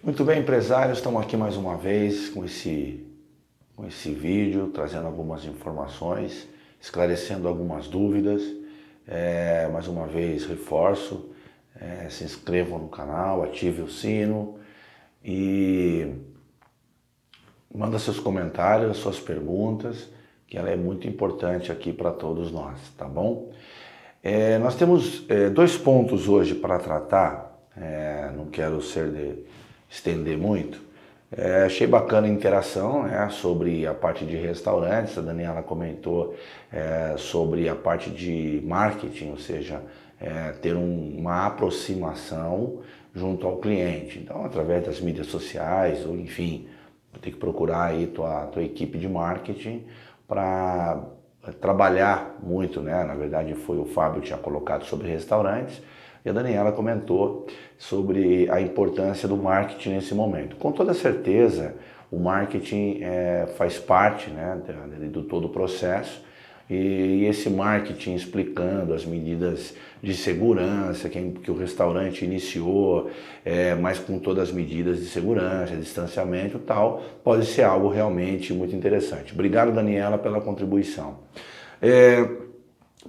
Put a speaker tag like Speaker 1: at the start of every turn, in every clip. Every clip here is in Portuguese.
Speaker 1: Muito bem, empresários, estamos aqui mais uma vez com esse vídeo, trazendo algumas informações, esclarecendo algumas dúvidas. Mais uma vez, reforço, se inscrevam no canal, ative o sino e manda seus comentários, suas perguntas, que ela é muito importante aqui para todos nós, tá bom? Nós temos dois pontos hoje para tratar, não quero estender muito. Achei bacana a interação, sobre a parte de restaurantes. A Daniela comentou sobre a parte de marketing, ou seja, ter uma aproximação junto ao cliente. Então, através das mídias sociais, ou enfim, tem que procurar aí tua equipe de marketing para trabalhar muito, né? Na verdade, foi o Fábio que tinha colocado sobre restaurantes, e a Daniela comentou sobre a importância do marketing nesse momento. Com toda certeza, o marketing faz parte, né, do todo o processo, e esse marketing explicando as medidas de segurança que o restaurante iniciou, mas com todas as medidas de segurança, distanciamento e tal, pode ser algo realmente muito interessante. Obrigado, Daniela, pela contribuição.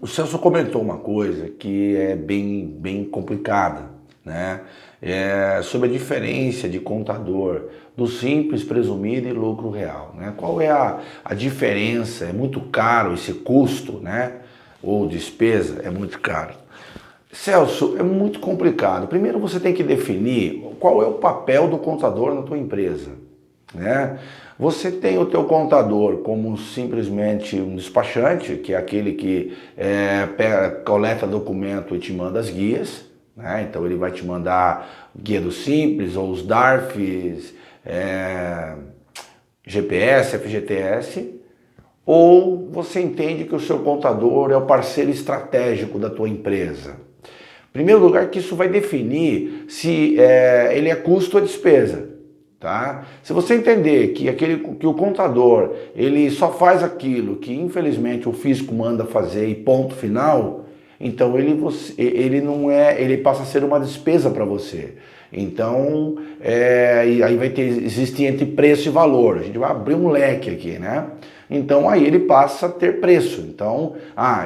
Speaker 1: O Celso comentou uma coisa que é bem complicada, né? Sobre a diferença de contador do simples, presumido e lucro real, né? Qual é a diferença? É muito caro esse custo, né? Ou despesa é muito caro. Celso, é muito complicado. Primeiro você tem que definir qual é o papel do contador na tua empresa, né? Você tem o teu contador como simplesmente um despachante, que é aquele que coleta documento e te manda as guias, né? Então ele vai te mandar guia do Simples ou os DARFs, GPS, FGTS, ou você entende que o seu contador é o parceiro estratégico da tua empresa. Em primeiro lugar, que isso vai definir se ele é custo ou despesa. Tá? Se você entender que o contador ele só faz aquilo que infelizmente o fisco manda fazer e ponto final, então ele passa a ser uma despesa para você. Então aí existe entre preço e valor. A gente vai abrir um leque aqui, né? Então aí ele passa a ter preço. Então,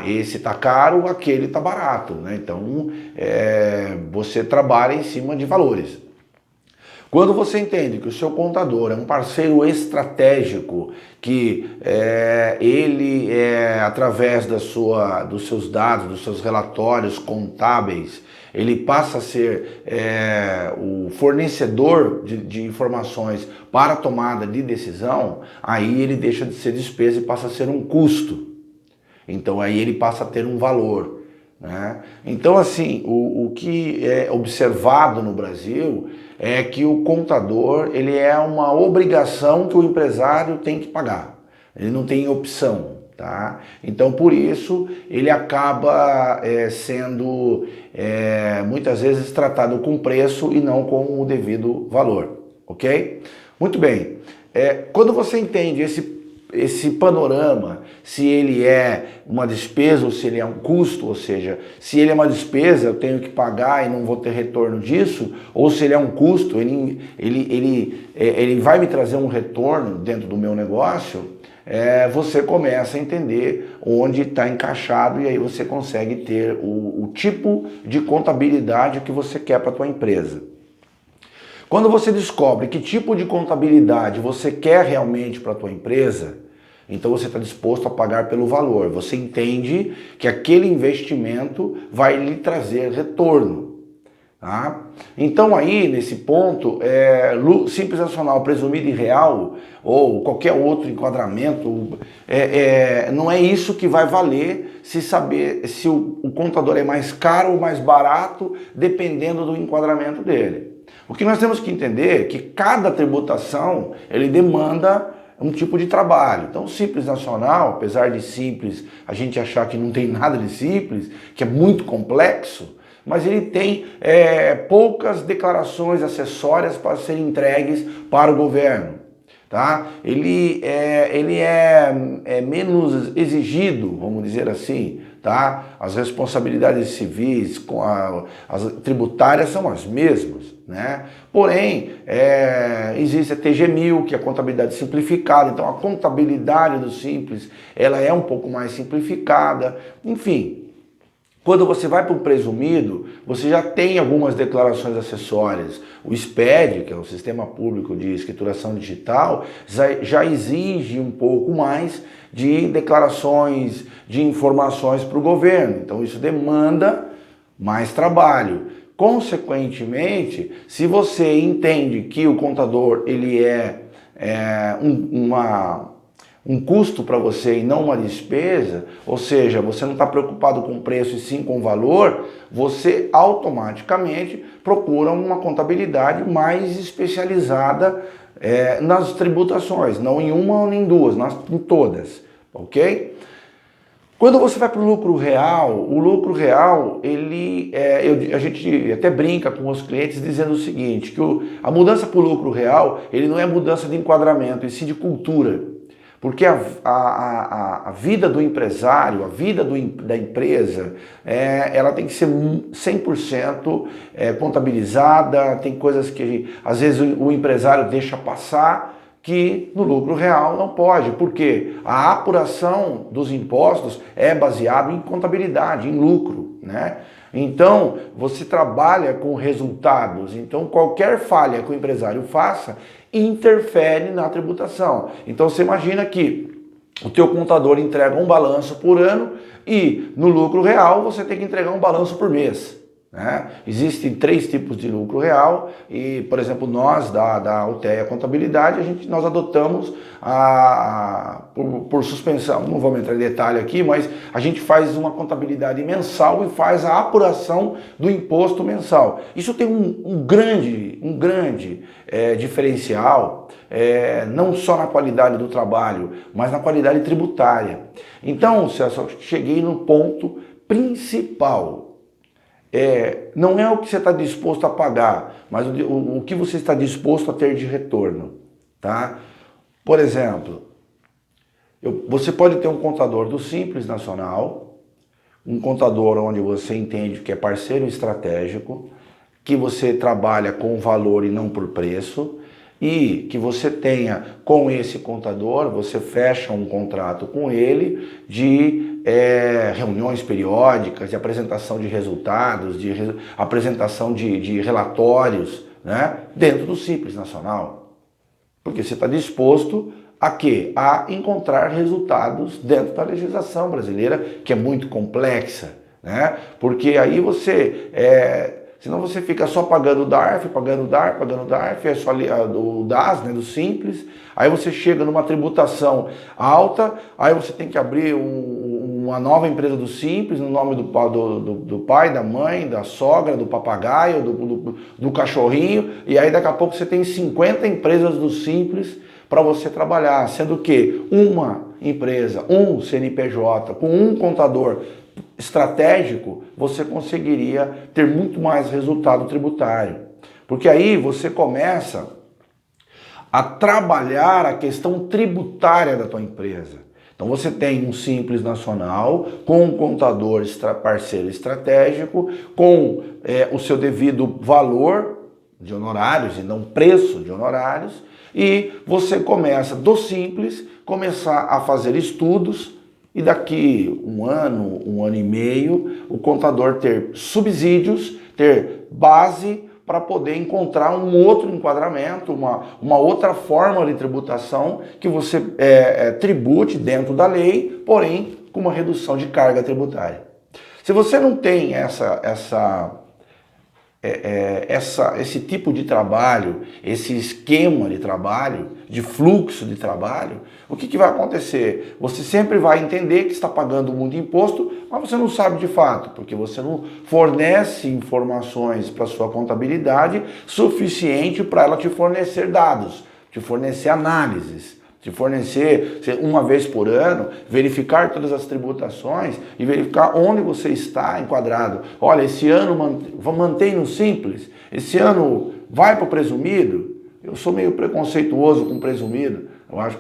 Speaker 1: esse tá caro, aquele tá barato, né? Então você trabalha em cima de valores. Quando você entende que o seu contador é um parceiro estratégico, que ele, através dos seus dados, dos seus relatórios contábeis, ele passa a ser o fornecedor de informações para a tomada de decisão, aí ele deixa de ser despesa e passa a ser um custo. Então aí ele passa a ter um valor, né? Então assim, o que é observado no Brasil é que o contador ele é uma obrigação que o empresário tem que pagar. Ele não tem opção, tá? Então por isso ele acaba sendo muitas vezes tratado com preço e não com o devido valor, ok? Muito bem. Quando você entende esse panorama, se ele é uma despesa ou se ele é um custo, ou seja, se ele é uma despesa, eu tenho que pagar e não vou ter retorno disso, ou se ele é um custo, ele vai me trazer um retorno dentro do meu negócio, você começa a entender onde está encaixado e aí você consegue ter o tipo de contabilidade que você quer para a tua empresa. Quando você descobre que tipo de contabilidade você quer realmente para a tua empresa, então você está disposto a pagar pelo valor. Você entende que aquele investimento vai lhe trazer retorno. Tá? Então aí, nesse ponto, simples nacional presumido e real, ou qualquer outro enquadramento, não é isso que vai valer se saber se o contador é mais caro ou mais barato, dependendo do enquadramento dele. O que nós temos que entender é que cada tributação ele demanda um tipo de trabalho. Então, o Simples Nacional, apesar de simples, a gente achar que não tem nada de simples, que é muito complexo, mas ele tem poucas declarações acessórias para serem entregues para o governo. Tá? Ele é menos exigido, vamos dizer assim, tá? As responsabilidades civis, as tributárias são as mesmas, né? Porém, existe a TG1000, que é a contabilidade simplificada, então a contabilidade do Simples, ela é um pouco mais simplificada, enfim. Quando você vai para o presumido, você já tem algumas declarações acessórias. O SPED, que é o Sistema Público de Escrituração Digital, já exige um pouco mais de declarações, de informações para o governo. Então isso demanda mais trabalho. Consequentemente, se você entende que o contador ele é um custo para você e não uma despesa, ou seja, você não está preocupado com o preço e sim com o valor, você automaticamente procura uma contabilidade mais especializada nas tributações, não em uma ou em duas, em todas, ok? Quando você vai para o lucro real, a gente até brinca com os clientes dizendo o seguinte, que a mudança para o lucro real, ele não é mudança de enquadramento, e sim de cultura. Porque a vida do empresário, a vida da empresa, ela tem que ser 100% contabilizada, tem coisas que às vezes o empresário deixa passar, que no lucro real não pode, porque a apuração dos impostos é baseado em contabilidade, em lucro, né? Então, você trabalha com resultados, então qualquer falha que o empresário faça interfere na tributação. Então você imagina que o teu contador entrega um balanço por ano e no lucro real você tem que entregar um balanço por mês. Né? Existem 3 tipos de lucro real e, por exemplo, nós da UTEA Contabilidade, nós adotamos por suspensão, não vamos entrar em detalhe aqui, mas a gente faz uma contabilidade mensal e faz a apuração do imposto mensal. Isso tem um grande diferencial, não só na qualidade do trabalho, mas na qualidade tributária. Então, Celso, cheguei no ponto principal. Não é o que você está disposto a pagar, mas o que você está disposto a ter de retorno, tá? Por exemplo, você pode ter um contador do Simples Nacional, um contador onde você entende que é parceiro estratégico, que você trabalha com valor e não por preço, e que você tenha com esse contador, você fecha um contrato com ele de reuniões periódicas, de apresentação de resultados, de apresentação de relatórios, né, dentro do Simples Nacional. Porque você está disposto a quê? A encontrar resultados dentro da legislação brasileira, que é muito complexa, né? Porque aí senão você fica só pagando o DARF, é só o DAS, né, do Simples, aí você chega numa tributação alta, aí você tem que abrir uma nova empresa do Simples, no nome do pai, da mãe, da sogra, do papagaio, do cachorrinho, e aí daqui a pouco você tem 50 empresas do Simples para você trabalhar, sendo que uma empresa, um CNPJ, com um contador estratégico, você conseguiria ter muito mais resultado tributário. Porque aí você começa a trabalhar a questão tributária da tua empresa. Então você tem um Simples Nacional com um contador parceiro estratégico, com o seu devido valor de honorários e não preço de honorários, e você começa do Simples, começar a fazer estudos, e daqui um ano e meio, o contador ter subsídios, ter base para poder encontrar um outro enquadramento, uma outra forma de tributação que você tribute dentro da lei, porém com uma redução de carga tributária. Se você não tem esse tipo de trabalho, esse esquema de trabalho, de fluxo de trabalho, o que vai acontecer? Você sempre vai entender que está pagando muito imposto, mas você não sabe de fato, porque você não fornece informações para a sua contabilidade suficiente para ela te fornecer dados, te fornecer análises, te fornecer uma vez por ano, verificar todas as tributações e verificar onde você está enquadrado. Olha, esse ano mantém no Simples, esse ano vai para o presumido. Eu sou meio preconceituoso com presumido.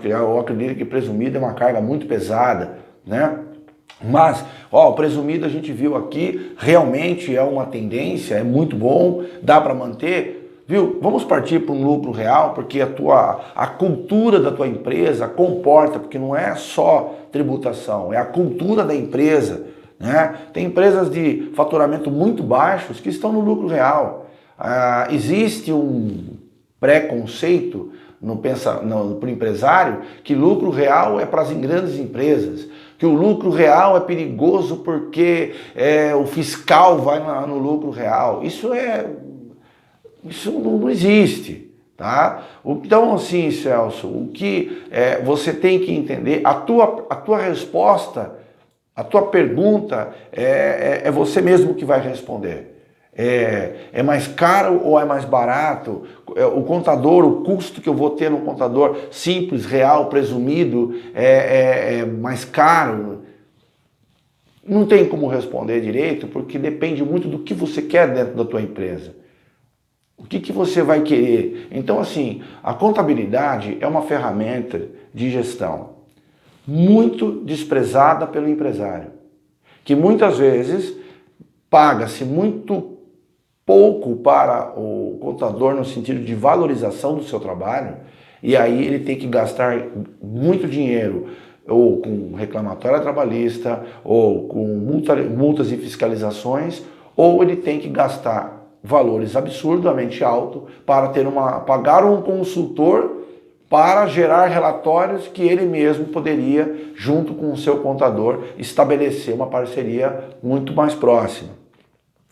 Speaker 1: Eu acredito que presumido é uma carga muito pesada, né? Mas, ó, o presumido a gente viu aqui, realmente é uma tendência, é muito bom, dá para manter, viu? Vamos partir para um lucro real, porque a cultura da tua empresa comporta, porque não é só tributação, é a cultura da empresa, né? Tem empresas de faturamento muito baixos que estão no lucro real. Existe um preconceito para o empresário que lucro real é para as grandes empresas, que o lucro real é perigoso porque o fiscal vai no lucro real. Isso não existe, tá? Então, assim, Celso, o que você tem que entender, a tua resposta, a tua pergunta é você mesmo que vai responder. É mais caro ou é mais barato? O contador, o custo que eu vou ter no contador simples, real, presumido, é mais caro? Não tem como responder direito, porque depende muito do que você quer dentro da tua empresa. O que você vai querer? Então, assim, a contabilidade é uma ferramenta de gestão muito desprezada pelo empresário, que muitas vezes paga-se muito pouco para o contador no sentido de valorização do seu trabalho, e aí ele tem que gastar muito dinheiro ou com reclamatória trabalhista, ou com multas e fiscalizações, ou ele tem que gastar valores absurdamente altos para pagar um consultor para gerar relatórios que ele mesmo poderia, junto com o seu contador, estabelecer uma parceria muito mais próxima.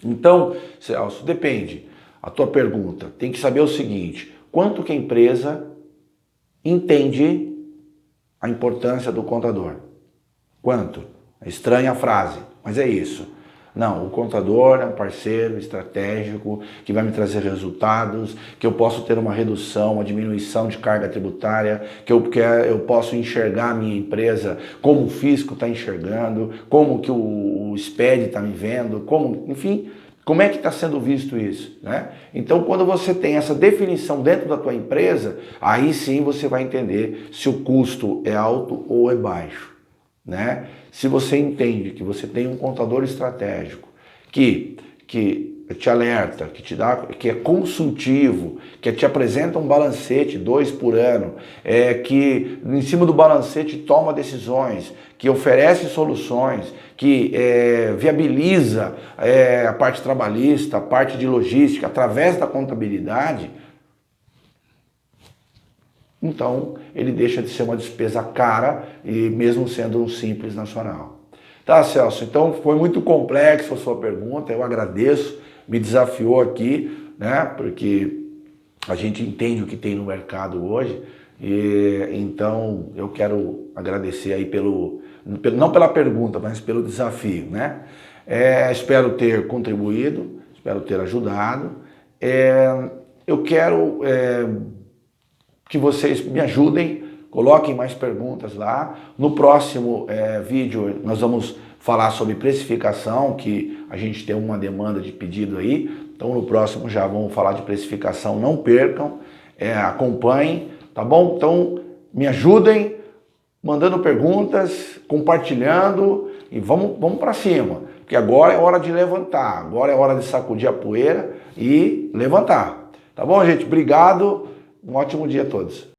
Speaker 1: Então, Celso, depende. A tua pergunta tem que saber o seguinte: quanto que a empresa entende a importância do contador? Quanto? É estranha a frase, mas é isso. Não, o contador é um parceiro estratégico que vai me trazer resultados, que eu posso ter uma redução, uma diminuição de carga tributária, que eu posso enxergar a minha empresa como o fisco está enxergando, como que o SPED está me vendo, enfim, como é que está sendo visto isso, né? Então, quando você tem essa definição dentro da tua empresa, aí sim você vai entender se o custo é alto ou é baixo, né? Se você entende que você tem um contador estratégico que te alerta, que é consultivo, que te apresenta um balancete 2 por ano, que em cima do balancete toma decisões, que oferece soluções, que viabiliza a parte trabalhista, a parte de logística através da contabilidade, então ele deixa de ser uma despesa cara e mesmo sendo um simples nacional. Tá, Celso? Então foi muito complexo a sua pergunta, eu agradeço, me desafiou aqui, né? Porque a gente entende o que tem no mercado hoje, e então eu quero agradecer aí não pela pergunta, mas pelo desafio, né? Espero ter contribuído, espero ter ajudado. Eu quero que vocês me ajudem, coloquem mais perguntas lá. No próximo vídeo nós vamos falar sobre precificação, que a gente tem uma demanda de pedido aí. Então no próximo já vamos falar de precificação, não percam, acompanhem, tá bom? Então me ajudem, mandando perguntas, compartilhando e vamos para cima. Porque agora é hora de levantar, agora é hora de sacudir a poeira e levantar. Tá bom, gente? Obrigado. Um ótimo dia a todos.